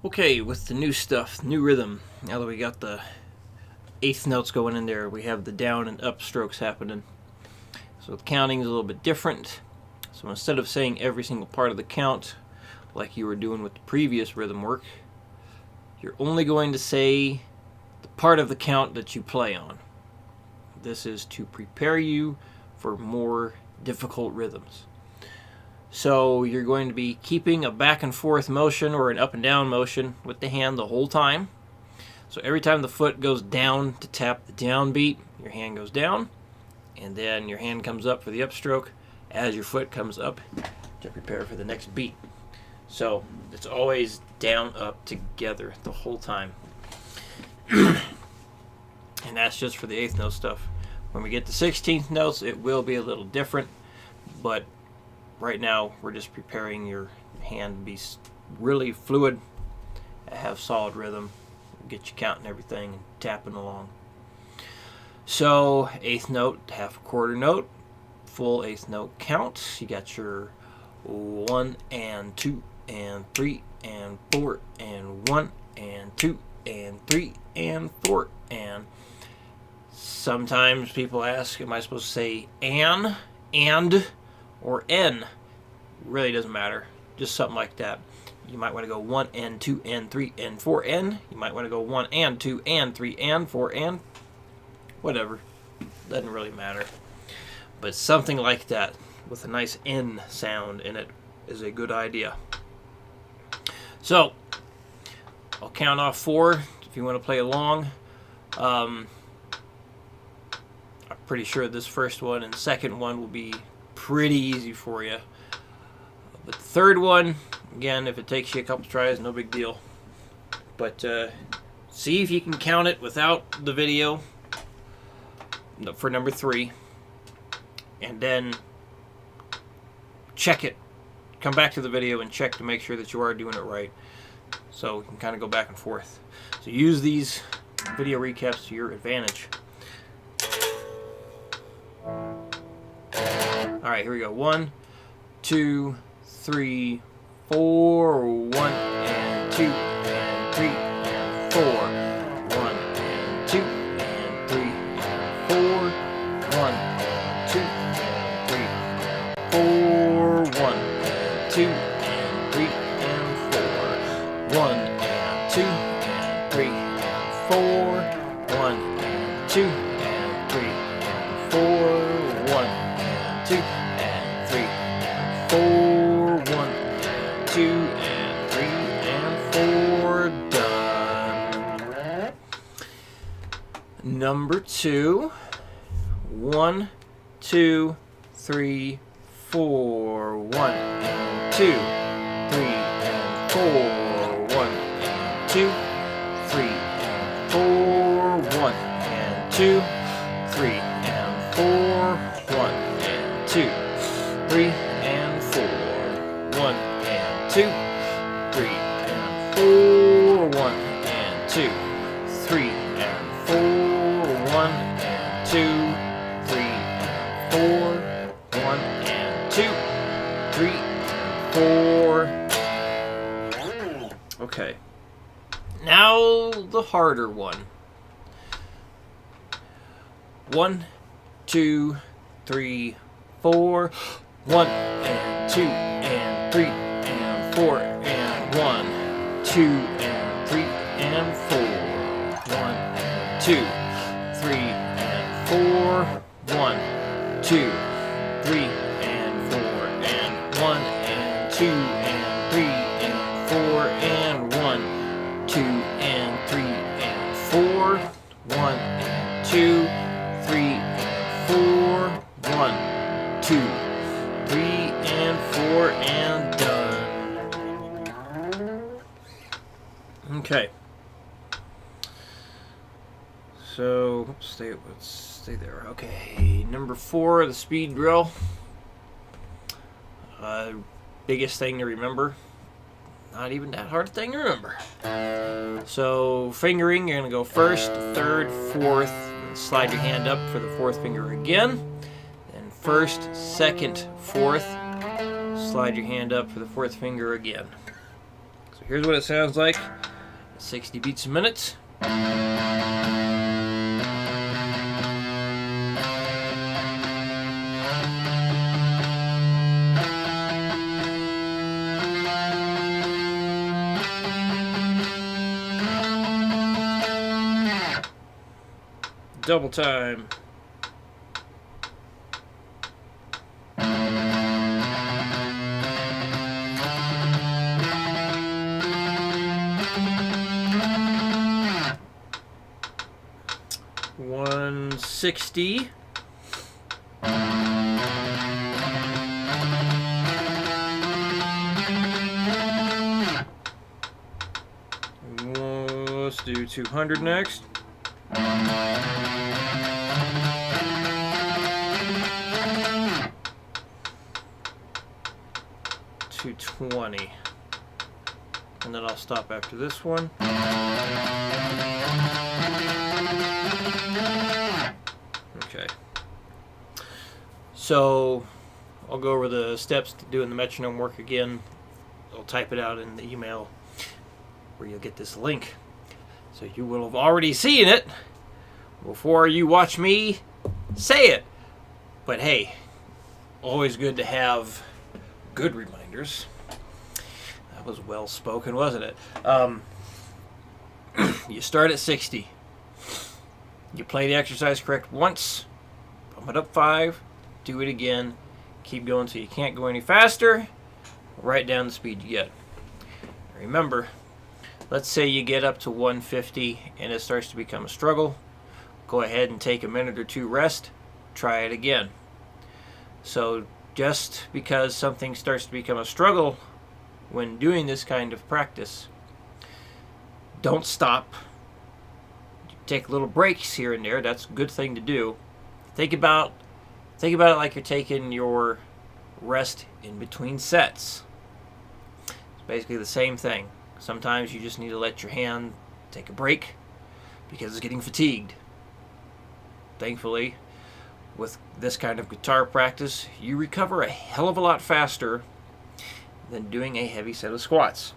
Okay, with the new stuff, new rhythm, now that we got the eighth notes going in there, we have the down and up strokes happening. So the counting is a little bit different. So instead of saying every single part of the count like you were doing with the previous rhythm work, you're only going to say the part of the count that you play on. This is to prepare you for more difficult rhythms. So you're going to be keeping a back and forth motion or an up and down motion with the hand the whole time. So every time the foot goes down to tap the down beat, your hand goes down, and then your hand comes up for the upstroke as your foot comes up to prepare for the next beat. So it's always down, up together the whole time. And that's just for the eighth note stuff. When we get to 16th notes, it will be a little different, but right now we're just preparing your hand to be really fluid, have solid rhythm, get you counting everything and tapping along. So eighth note, half a quarter note, full eighth note count. You got your 1 and 2 and 3 and 4 and 1 and 2 and 3 and 4 and. Sometimes people ask, am I supposed to say and, or n? Really doesn't matter. Just something like that. You might want to go 1 and 2 and 3 and 4 and. You might want to go 1 and 2 and 3 and 4 and. Whatever. Doesn't really matter. But something like that with a nice n sound in it is a good idea. So, I'll count off 4 if you want to play along. I'm pretty sure this first one and second one will be pretty easy for you. But the third one, again, if it takes you a couple tries, no big deal. But see if you can count it without the video for number 3. And then check it. Come back to the video and check to make sure that you are doing it right. So you can kind of go back and forth. So use these video recaps to your advantage. Alright, here we go. 1, 2, 3, 4, 1 and 2 and 3 and 4. 1 and 2 and 3 and 4. 1 and 2 and 3 and 4. 1 and 2 and 3 and 4. 1 and 2 and 3 and 4. 1 and 2 and 3 and 4. 1 and 2 and 3 and 4. 1 and 2 and 3 and 4. Done. Number 2. 1, 2, 3, 4. 1 and 2, 3 and 4. 1 and 2, 3 and 4. 1 and 2, 3 and 4. 1 and 2, 3 and 4. 1 and 2, 3 and 4. 1 and 2, 3 and 4. 1 and 2, 3 and 4. 1 and 2, 3 and 4. Okay. Now the harder one. 1, 2, 3, 4. 1 and 2 and 3 and 4 and 1, 2 and 3 and 4. 1 and 2, 3 and 4. 1, 2, 3 and 4 and 1 and 2 and 3 and 4 and 1, 2 and 3 and 4. 1 and 2, 3 and 4. 1, 2, 3 and 4 and done. Okay. So let's stay there. Okay, number 4, the speed drill. Biggest thing to remember. Not even that hard thing to remember. So fingering, you're gonna go first, third, fourth, and slide your hand up for the fourth finger again. Then first, second, fourth, slide your hand up for the fourth finger again. So here's what it sounds like at 60 beats a minute. Double time. $160. Let's do 200 next. $220. And then I'll stop after this one. Okay. So I'll go over the steps to doing the metronome work again. I'll type it out in the email where you'll get this link. So you will have already seen it before you watch me say it. But hey, always good to have good reminders. That was well spoken, wasn't it? You start at 60. You play the exercise correct once, bump it up 5, do it again, keep going till you can't go any faster, write down the speed you get. Remember, let's say you get up to 150 and it starts to become a struggle. Go ahead and take a minute or two rest, try it again. So just because something starts to become a struggle when doing this kind of practice, don't stop. Take little breaks here and there. That's a good thing to do. Think about it like you're taking your rest in between sets. It's basically the same thing. Sometimes you just need to let your hand take a break because it's getting fatigued. Thankfully, with this kind of guitar practice, you recover a hell of a lot faster than doing a heavy set of squats.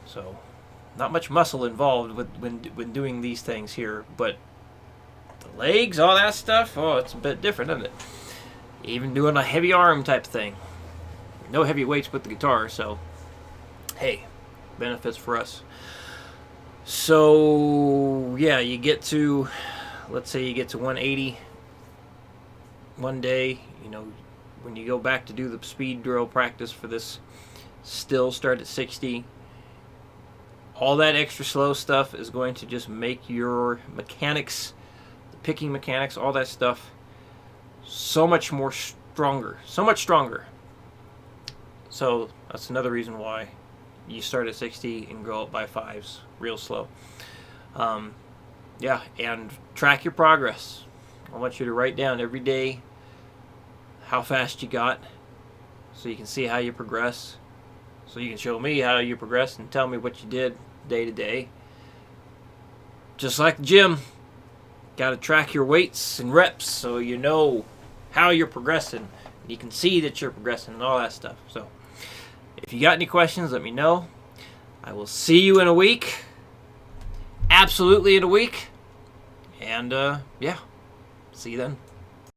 So, not much muscle involved when doing these things here, but the legs, all that stuff, oh, it's a bit different, isn't it? Even doing a heavy arm type thing. No heavy weights with the guitar, so hey, benefits for us. So, yeah, you get to, let's say you get to 180 one day, you know, when you go back to do the speed drill practice for this, still start at 60. All that extra slow stuff is going to just make your mechanics, the picking mechanics, all that stuff, so much more stronger. So much stronger. So that's another reason why you start at 60 and go up by 5s real slow. Yeah, and track your progress. I want you to write down every day how fast you got so you can see how you progress. So you can show me how you progress and tell me what you did day to day. Just like the gym, got to track your weights and reps so you know how you're progressing. You can see that you're progressing and all that stuff. So if you got any questions, let me know. I will see you in a week. Absolutely in a week. And yeah, see you then.